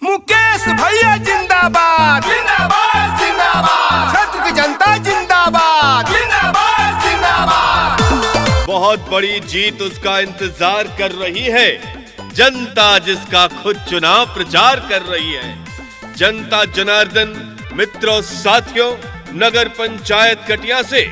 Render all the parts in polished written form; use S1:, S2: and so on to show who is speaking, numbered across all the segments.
S1: मुकेश भैया जिंदाबाद जिंदाबाद जिंदाबाद। क्षेत्र की जनता जिंदाबाद जिंदाबाद जिंदाबाद।
S2: बहुत बड़ी जीत उसका इंतजार कर रही है जनता, जिसका खुद चुनाव प्रचार कर रही है। जनता जनार्दन मित्रों साथियों, नगर पंचायत कटिया से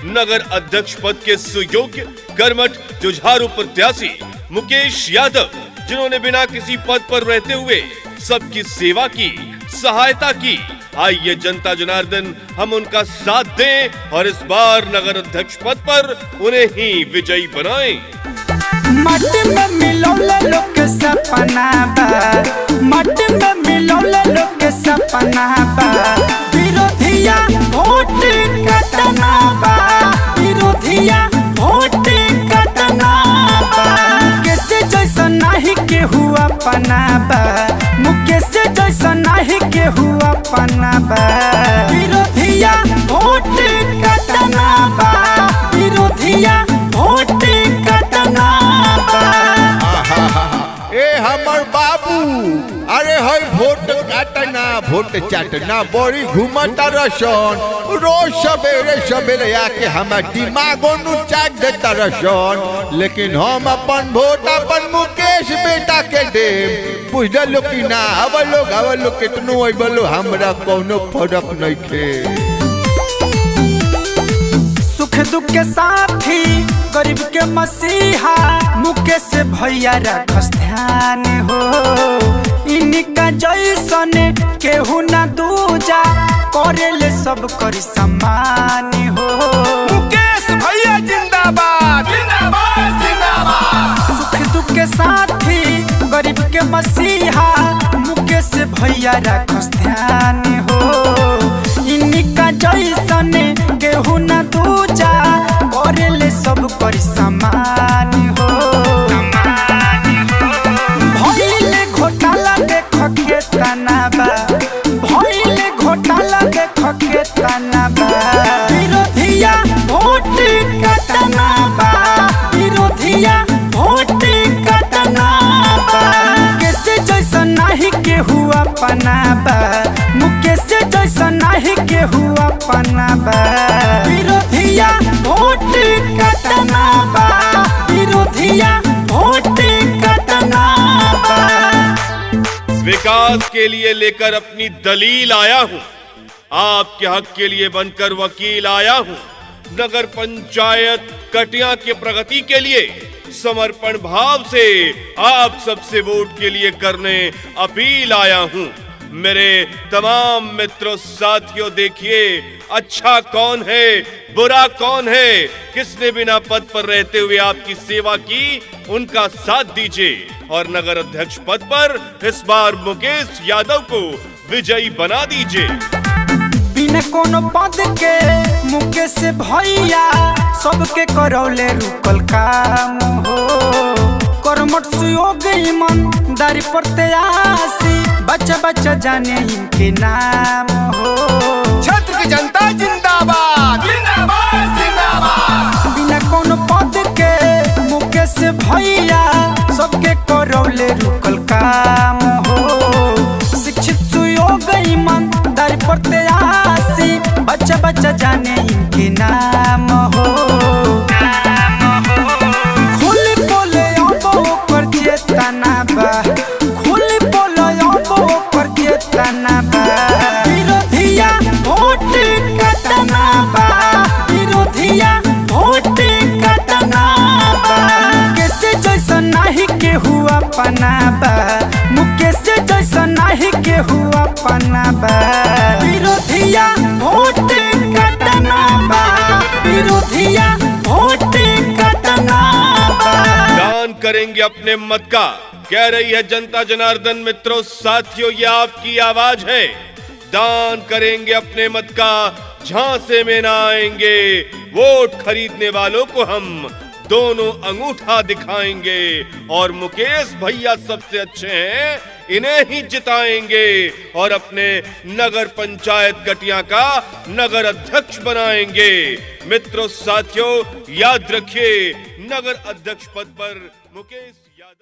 S2: नगर अध्यक्ष पद के सुयोग्य कर्मठ जुझारू प्रत्याशी मुकेश यादव, जिन्होंने बिना किसी पद पर रहते हुए सबकी सेवा की, सहायता की। आइए जनता जनार्दन हम उनका साथ दें और इस बार नगर अध्यक्ष पद पर उन्हें ही विजयी बनाएं।
S3: मट्टी में मिलौले लोग के सपना बा, मट्टी में मिलौले लोग के सपना बा। विरोधिया वोट कटना बा, विरोधिया वोट कटना बा। मुकेश जैसा नहीं के हुआ पना बा, मुकेश जैसा नहीं के हुआ पना बा। विरोधिया वोट कटना बा, विरोधिया वोट कटना बा।
S4: ए हमर बाबू, अरे हई वोट काटना वोट चाटना बड़ी घूमता रसन। रोज सवेरे सवेरे आके हमार दिमागो नु चाट देता रसन। लेकिन हम अपन वोट अपन मुकेश बेटा के देम। बुझल कि ना? अब लोग कितनो अइबलो हमरा कोनो फर्क नहीं खे।
S3: सुख दुख के साथी गरीब के मसीहा मुकेश भैया रखस ध्यान हो। इनका जैसन केहू ना दूजा, करेले सब करी सम्मान हो।
S1: मुकेश भैया जिंदाबाद जिंदाबाद जिंदाबाद।
S3: सुख दुख के साथी गरीब के मसीहा मुकेश भैया रखस ध्यान हो। इनका जैसन केहू ना दूजा, करेले सब करी सम्मान हो। भइले घोटाला देख के तनाबा, भइले घोटाला देख के तनाबा। विरोधिया वोट कटना बा, विरोधिया वोट कटना बा। मुकेश जैसा नहीं के हुआ पनाबा, मुकेश जैसा नहीं के हुआ पनाबा। विरोधिया वोट कटना बा, विरोधिया वोट कटना बा।
S2: विकास के लिए लेकर अपनी दलील आया हूं, आपके हक के लिए बनकर वकील आया हूं। नगर पंचायत कटिया के प्रगति के लिए समर्पण भाव से आप सबसे वोट के लिए करने अपील आया हूं। मेरे तमाम मित्रों साथियों, देखिए अच्छा कौन है, बुरा कौन है, किसने बिना पद पर रहते हुए आपकी सेवा की, उनका साथ दीजिए और नगर अध्यक्ष पद पर इस बार मुकेश यादव को विजयी बना दीजिए।
S3: बिना कोनो पद के मुकेश भैया सबके करौले रुकल काम हो। कर्मठ सुयोग ईमानदारी प्रत्याशी, बच्चा बच्चा जाने इनके नाम हो।
S1: क्षेत्र की जनता जिंदाबाद जिंदाबाद जिंदाबाद।
S3: बिना कोनो पद के मुकेश भैया सबके करौले रुकल काम हो। शिक्षित सुयोग ईमानदारी प्रत्याशी, बच्चा बच्चा जाने इनके नाम हो। खुली बोले अब कर चेतना बा, खुली बोले अब कर चेतना बा। विरोधिया वोट कटना बा, विरोधिया वोट कटना बा। मुकेश जैसा नहीं के हुआ पनाबा, मुकेश जैसा नहीं के हुआ पनाबा। विरोधिया वोट कटना बा, विरोधिया वोट कटना बा।
S2: दान करेंगे अपने मत का, कह रही है जनता जनार्दन मित्रों साथियों, ये आपकी आवाज है। दान करेंगे अपने मत का, झांसे में ना आएंगे। वोट खरीदने वालों को हम दोनों अंगूठा दिखाएंगे और मुकेश भैया सबसे अच्छे हैं, इन्हें ही जिताएंगे और अपने नगर पंचायत कटिया का नगर अध्यक्ष बनाएंगे। मित्रों साथियों, याद रखिए, नगर अध्यक्ष पद पर मुकेश यादव।